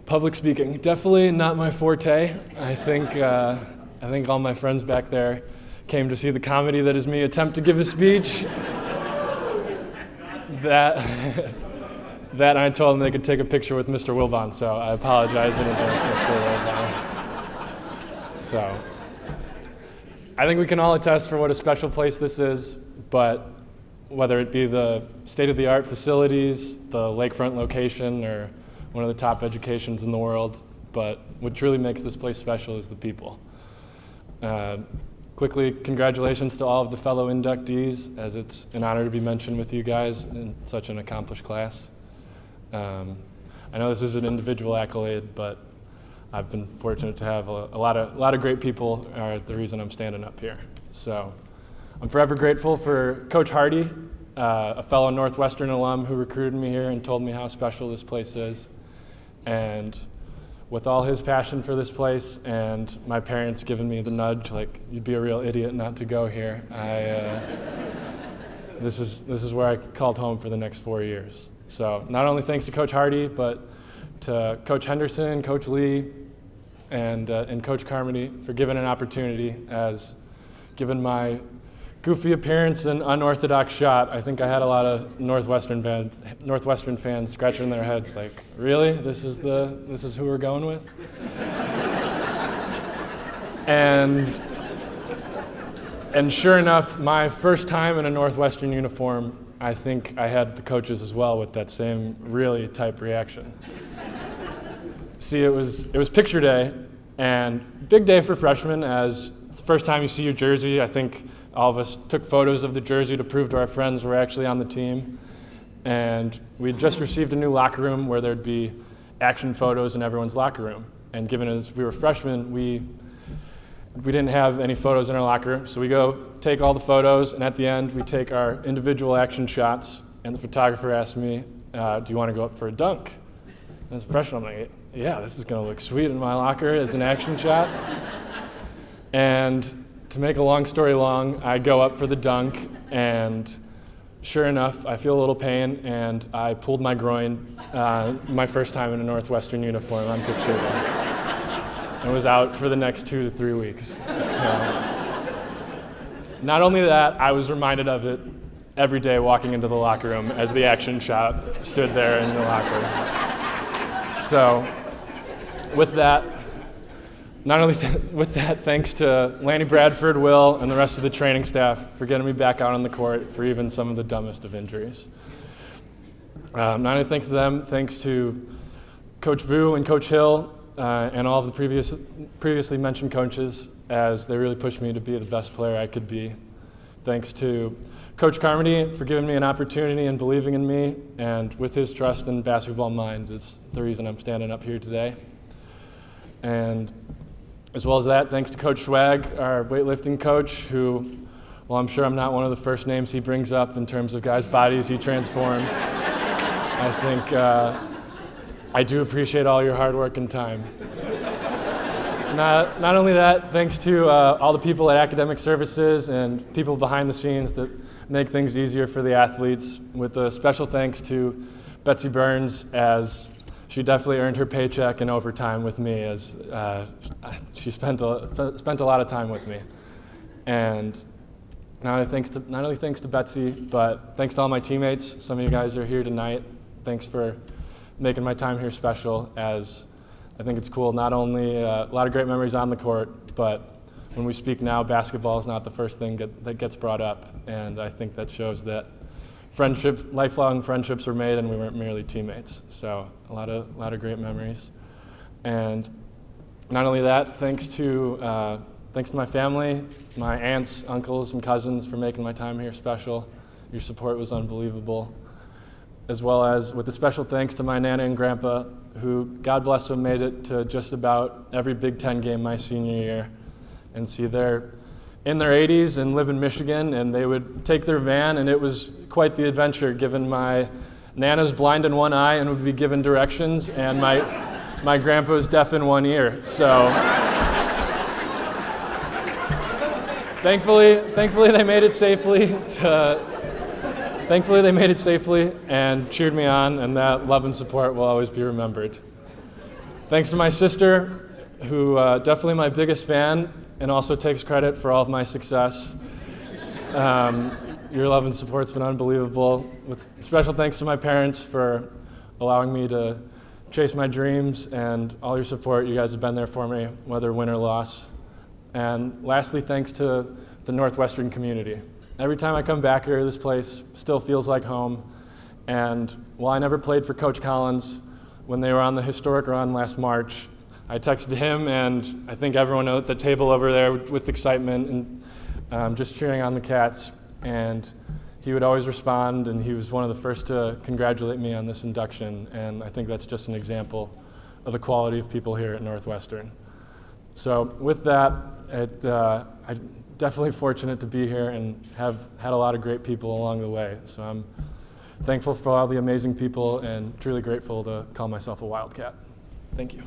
Public speaking, definitely not my forte. I think all my friends back there came to see the comedy that is me attempt to give a speech. That I told them they could take a picture with Mr. Wilbon, so I apologize in advance, Mr. Wilbon. So, I think we can all attest for what a special place this is, but whether it be the state-of-the-art facilities, the lakefront location, or one of the top educations in the world, but what truly makes this place special is the people. Quickly, congratulations to all of the fellow inductees, as it's an honor to be mentioned with you guys in such an accomplished class. I know this is an individual accolade, but I've been fortunate to have a lot of great people are the reason I'm standing up here. So I'm forever grateful for Coach Hardy, a fellow Northwestern alum who recruited me here and told me how special this place is. And with all his passion for this place and my parents giving me the nudge, like, you'd be a real idiot not to go here, this is where I called home for the next 4 years. So not only thanks to Coach Hardy, but to Coach Henderson, Coach Lee, and Coach Carmody for giving an opportunity, as given my goofy appearance and unorthodox shot, I think I had a lot of Northwestern fans scratching their heads like, really? This is who we're going with? And sure enough, my first time in a Northwestern uniform, I think I had the coaches as well with that same really type reaction. See, it was picture day, and big day for freshmen, as it's the first time you see your jersey. I think all of us took photos of the jersey to prove to our friends we're actually on the team. And we had just received a new locker room where there'd be action photos in everyone's locker room. And given as we were freshmen, we didn't have any photos in our locker room. So we go take all the photos, and at the end, we take our individual action shots. And the photographer asked me, do you want to go up for a dunk? And as a freshman, I'm like, yeah, this is going to look sweet in my locker as an action shot. And to make a long story long, I go up for the dunk, and sure enough, I feel a little pain, and I pulled my groin my first time in a Northwestern uniform on picture day. And was out for the next 2 to 3 weeks. So, not only that, I was reminded of it every day walking into the locker room as the action shot stood there in the locker room. So, with that, thanks to Lanny Bradford, Will, and the rest of the training staff for getting me back out on the court for even some of the dumbest of injuries. Not only thanks to them, thanks to Coach Vu and Coach Hill and all of the previously mentioned coaches, as they really pushed me to be the best player I could be. Thanks to Coach Carmody for giving me an opportunity and believing in me, and with his trust and basketball mind is the reason I'm standing up here today. And as well as that, thanks to Coach Schwag, our weightlifting coach, who, well, I'm sure I'm not one of the first names he brings up in terms of guys' bodies he transformed. I think I do appreciate all your hard work and time. Not only that, thanks to all the people at Academic Services and people behind the scenes that make things easier for the athletes, with a special thanks to Betsy Burns, as she definitely earned her paycheck in overtime with me, as she spent a lot of time with me. And not only thanks to Betsy, but thanks to all my teammates. Some of you guys are here tonight. Thanks for making my time here special, as I think it's cool. Not only a lot of great memories on the court, but when we speak now, basketball is not the first thing that gets brought up. And I think that shows that lifelong friendships were made, and we weren't merely teammates. So a lot of great memories. And not only that, thanks to my family, my aunts, uncles, and cousins for making my time here special. Your support was unbelievable. As well as with a special thanks to my Nana and Grandpa, who, God bless them, made it to just about every Big Ten game my senior year. And see, they're in their 80s and live in Michigan, and they would take their van, and it was quite the adventure, given my Nana's blind in one eye and would be given directions, and my grandpa was deaf in one ear. So thankfully they made it safely and cheered me on, and that love and support will always be remembered. Thanks to my sister, who definitely my biggest fan and also takes credit for all of my success. Your love and support's been unbelievable. With special thanks to my parents for allowing me to chase my dreams, and all your support. You guys have been there for me, whether win or loss. And lastly, thanks to the Northwestern community. Every time I come back here, this place still feels like home. And while I never played for Coach Collins, when they were on the historic run last March, I texted him and I think everyone at the table over there with excitement and just cheering on the Cats. And he would always respond, and he was one of the first to congratulate me on this induction. And I think that's just an example of the quality of people here at Northwestern. So with that, I'm definitely fortunate to be here and have had a lot of great people along the way. So I'm thankful for all the amazing people and truly grateful to call myself a Wildcat. Thank you.